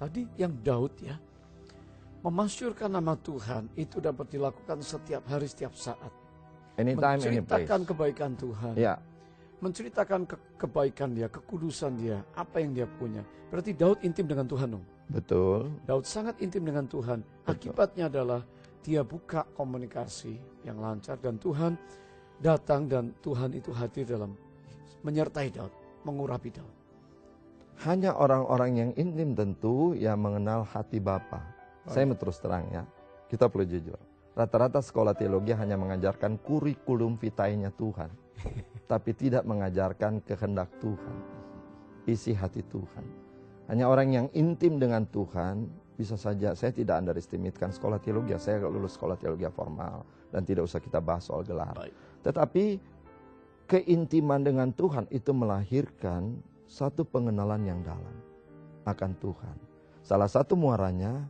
Tadi yang Daud ya, memasyurkan nama Tuhan itu dapat dilakukan setiap hari, setiap saat. Anytime, any place. Menceritakan kebaikan Tuhan. Ya, Menceritakan kebaikan dia, kekudusan dia, apa yang dia punya. Berarti Daud intim dengan Tuhan dong. betul. Daud sangat intim dengan Tuhan. Akibatnya adalah dia buka komunikasi yang lancar dan Tuhan datang dan Tuhan itu hadir dalam menyertai Daud, mengurapi Daud. Hanya orang-orang yang intim tentu yang mengenal hati Bapa. Saya mau terus terang ya, kita perlu jujur. Rata-rata sekolah teologi hanya mengajarkan kurikulum vitae-nya Tuhan. Tapi tidak mengajarkan kehendak Tuhan, isi hati Tuhan. Hanya orang yang intim dengan Tuhan, bisa saja, saya tidak underestimatekan sekolah teologi, saya lulus sekolah teologi formal, dan tidak usah kita bahas soal gelar. Baik. Tetapi keintiman dengan Tuhan itu melahirkan satu pengenalan yang dalam akan Tuhan. Salah satu muaranya,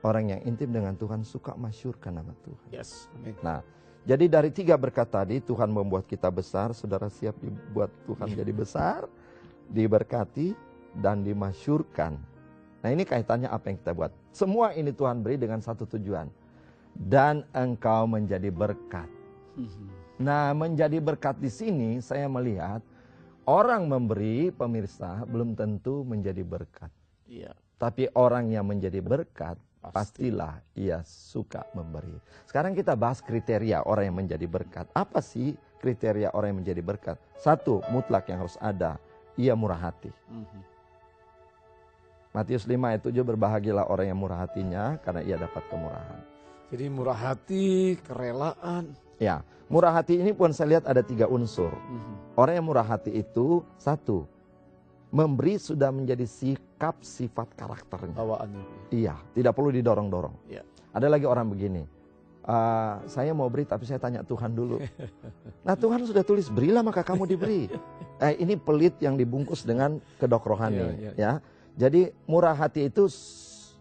orang yang intim dengan Tuhan suka masyurkan nama Tuhan. Yes, amin. Nah, jadi dari 3 berkat tadi, Tuhan membuat kita besar, saudara siap dibuat Tuhan jadi besar, diberkati, dan dimasyurkan. Nah, ini kaitannya apa yang kita buat. Semua ini Tuhan beri dengan satu tujuan. Dan engkau menjadi berkat. Nah, menjadi berkat di sini saya melihat, orang memberi, pemirsa, belum tentu menjadi berkat. Iya. Tapi orang yang menjadi berkat, pastilah ia suka memberi. Sekarang kita bahas kriteria orang yang menjadi berkat. Apa sih kriteria orang yang menjadi berkat? 1, mutlak yang harus ada, ia murah hati. Matius 5 ayat 7, berbahagialah orang yang murah hatinya karena ia dapat kemurahan. Jadi murah hati, kerelaan. Ya, murah hati ini pun saya lihat ada 3 unsur. Orang yang murah hati itu 1, memberi sudah menjadi sikap sifat karakternya. Bawaannya. Iya, tidak perlu didorong-dorong. Ya. Ada lagi orang begini, saya mau beri tapi saya tanya Tuhan dulu. Nah, Tuhan sudah tulis berilah maka kamu diberi. Ini pelit yang dibungkus dengan kedok rohani. Ya. Jadi murah hati itu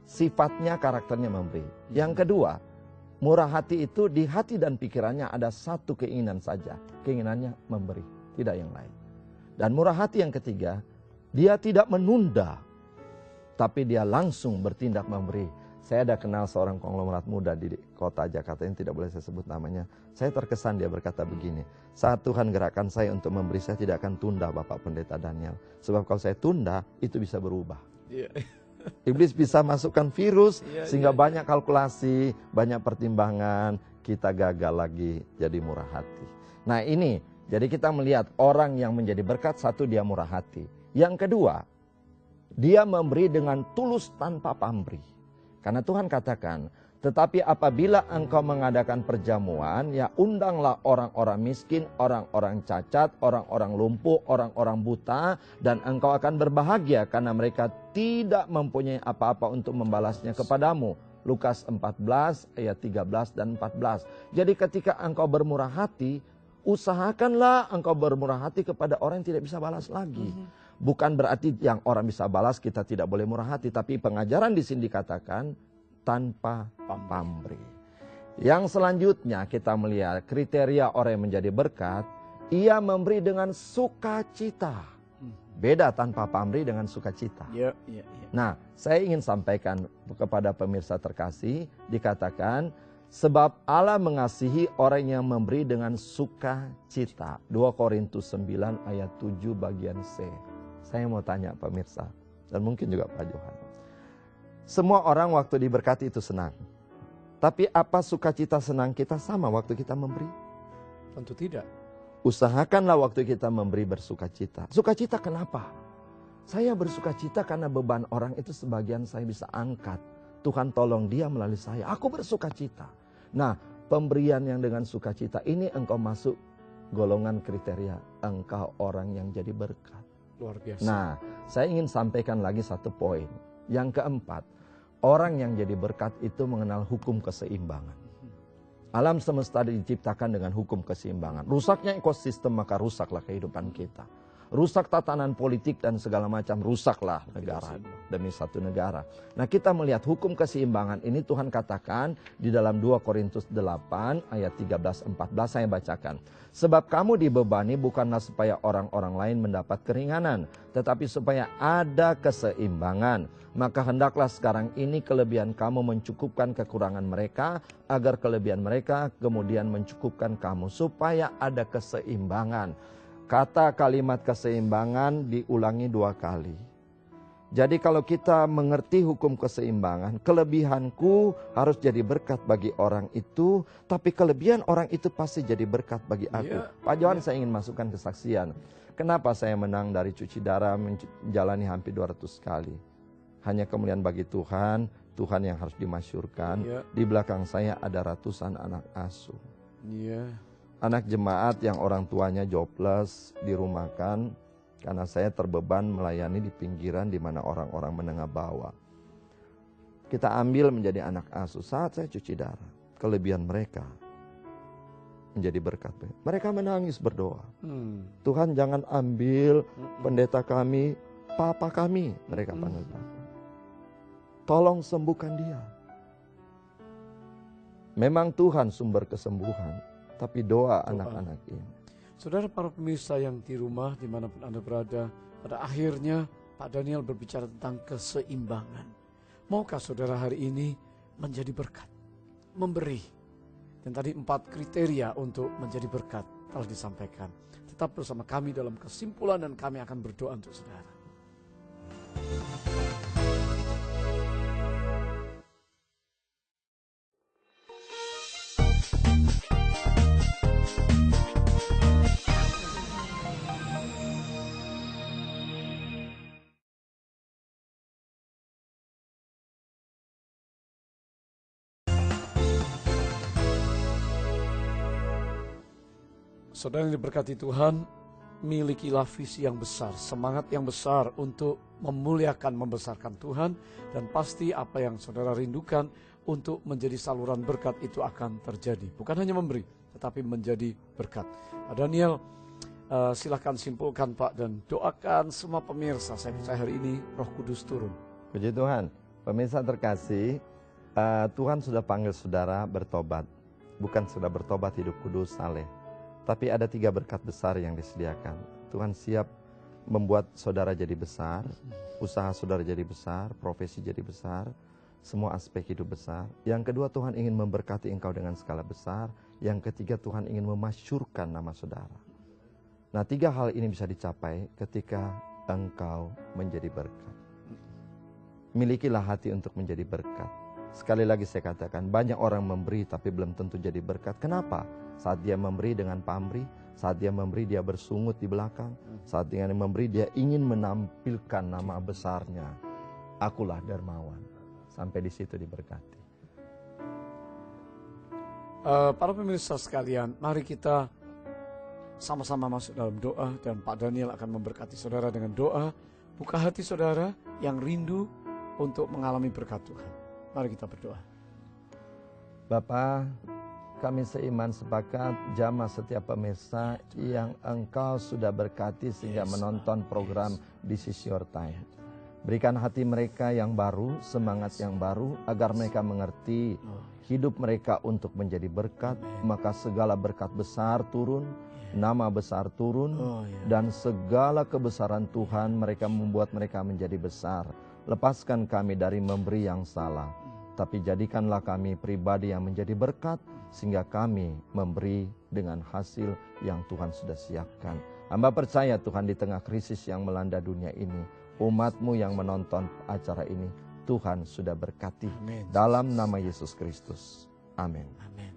sifatnya, karakternya memberi. Yang kedua, murah hati itu di hati dan pikirannya ada satu keinginan saja. Keinginannya memberi, tidak yang lain. Dan murah hati yang ketiga, dia tidak menunda, tapi dia langsung bertindak memberi. Saya ada kenal seorang konglomerat muda di kota Jakarta, ini tidak boleh saya sebut namanya. Saya terkesan dia berkata begini, saat Tuhan gerakkan saya untuk memberi, saya tidak akan tunda Bapak Pendeta Daniel. Sebab kalau saya tunda, itu bisa berubah. Iya. Iblis bisa masukkan virus, sehingga banyak kalkulasi, banyak pertimbangan, kita gagal lagi jadi murah hati. Nah ini, jadi kita melihat orang yang menjadi berkat, 1 dia murah hati. Yang kedua, dia memberi dengan tulus tanpa pamrih. Karena Tuhan katakan, tetapi apabila engkau mengadakan perjamuan, ya undanglah orang-orang miskin, orang-orang cacat, orang-orang lumpuh, orang-orang buta, dan engkau akan berbahagia karena mereka tidak mempunyai apa-apa untuk membalasnya kepadamu. Lukas 14 ayat 13 dan 14. Jadi ketika engkau bermurah hati, usahakanlah engkau bermurah hati kepada orang yang tidak bisa balas lagi. Bukan berarti yang orang bisa balas kita tidak boleh murah hati. Tapi pengajaran di sini dikatakan tanpa pamrih. Yang selanjutnya kita melihat kriteria orang yang menjadi berkat. Ia memberi dengan sukacita. Beda tanpa pamrih dengan sukacita. Nah, saya ingin sampaikan kepada pemirsa terkasih. Dikatakan sebab Allah mengasihi orang yang memberi dengan sukacita. 2 Korintus 9 ayat 7 bagian C. Saya mau tanya pemirsa, dan mungkin juga Pak Johan. Semua orang waktu diberkati itu senang. Tapi apa sukacita senang kita sama waktu kita memberi? Tentu tidak. Usahakanlah waktu kita memberi bersukacita. Sukacita kenapa? Saya bersukacita karena beban orang itu sebagian saya bisa angkat. Tuhan tolong dia melalui saya. Aku bersukacita. Nah, pemberian yang dengan sukacita ini engkau masuk golongan kriteria. Engkau orang yang jadi berkat. Luar biasa. Nah, saya ingin sampaikan lagi satu poin. Yang keempat, orang yang jadi berkat itu mengenal hukum keseimbangan. Alam semesta diciptakan dengan hukum keseimbangan. Rusaknya ekosistem maka rusaklah kehidupan kita. rusak tatanan politik dan segala macam, rusaklah negara demi satu negara. Nah, kita melihat hukum keseimbangan ini Tuhan katakan di dalam 2 Korintus 8 ayat 13-14 saya bacakan. Sebab kamu dibebani bukanlah supaya orang-orang lain mendapat keringanan, tetapi supaya ada keseimbangan. Maka hendaklah sekarang ini kelebihan kamu mencukupkan kekurangan mereka, agar kelebihan mereka kemudian mencukupkan kamu, supaya ada keseimbangan. Kata kalimat keseimbangan diulangi 2 kali. Jadi kalau kita mengerti hukum keseimbangan, kelebihanku harus jadi berkat bagi orang itu, tapi kelebihan orang itu pasti jadi berkat bagi aku. Pak Johan, saya ingin masukkan kesaksian. Kenapa saya menang dari cuci darah menjalani hampir 200 kali? Hanya kemuliaan bagi Tuhan, Tuhan yang harus dimasyurkan. Di belakang saya ada ratusan anak asuh. Anak jemaat yang orang tuanya jobless, dirumahkan. Karena saya terbeban melayani di pinggiran di mana orang-orang menengah bawah. Kita ambil menjadi anak asuh. Saat saya cuci darah, kelebihan mereka menjadi berkat. Mereka menangis berdoa. Tuhan jangan ambil pendeta kami, papa kami. Mereka panggil papa. Tolong sembuhkan dia. Memang Tuhan sumber kesembuhan, tapi doa anak-anak ini. Saudara para pemirsa yang di rumah dimanapun Anda berada, pada akhirnya Pak Daniel berbicara tentang keseimbangan. Maukah saudara hari ini menjadi berkat, memberi? Dan tadi 4 kriteria untuk menjadi berkat telah disampaikan. Tetap bersama kami dalam kesimpulan dan kami akan berdoa untuk saudara. Saudara yang diberkati Tuhan, milikilah visi yang besar, semangat yang besar untuk memuliakan, membesarkan Tuhan. Dan pasti apa yang saudara rindukan untuk menjadi saluran berkat itu akan terjadi. Bukan hanya memberi, tetapi menjadi berkat. Pak Daniel, silahkan simpulkan Pak dan doakan semua pemirsa. Saya percaya hari ini Roh Kudus turun. Puji Tuhan, pemirsa terkasih, Tuhan sudah panggil saudara bertobat. Bukan sudah bertobat hidup kudus, saleh. Tapi ada 3 berkat besar yang disediakan. Tuhan siap membuat saudara jadi besar, usaha saudara jadi besar, profesi jadi besar, semua aspek hidup besar. Yang kedua, Tuhan ingin memberkati engkau dengan skala besar. Yang ketiga, Tuhan ingin memasyurkan nama saudara. Nah, 3 hal ini bisa dicapai ketika engkau menjadi berkat. Milikilah hati untuk menjadi berkat. Sekali lagi saya katakan, banyak orang memberi tapi belum tentu jadi berkat. Kenapa? Saat dia memberi dengan pamrih, saat dia memberi dia bersungut di belakang, saat dia memberi dia ingin menampilkan nama besarnya. Akulah dermawan. Sampai di situ diberkati. Para pemirsa sekalian, mari kita sama-sama masuk dalam doa dan Pak Daniel akan memberkati saudara dengan doa. Buka hati saudara yang rindu untuk mengalami berkat Tuhan. Mari kita berdoa. Bapa, kami seiman sepakat jamaah setiap pemirsa yang engkau sudah berkati sehingga menonton program This is Your Time. Berikan hati mereka yang baru, semangat yang baru, agar mereka mengerti hidup mereka untuk menjadi berkat. Maka segala berkat besar turun, nama besar turun, dan segala kebesaran Tuhan mereka membuat mereka menjadi besar. Lepaskan kami dari memberi yang salah, tapi jadikanlah kami pribadi yang menjadi berkat, sehingga kami memberi dengan hasil yang Tuhan sudah siapkan. Hamba percaya Tuhan, di tengah krisis yang melanda dunia ini, umat-Mu yang menonton acara ini, Tuhan sudah berkati. Amen. Dalam nama Yesus Kristus. Amin. Amin.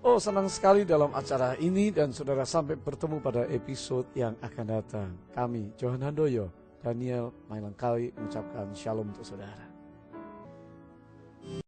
Oh, senang sekali dalam acara ini dan saudara sampai bertemu pada episode yang akan datang. Kami, Johan Handoyo, Daniel Mailangkali mengucapkan shalom untuk saudara.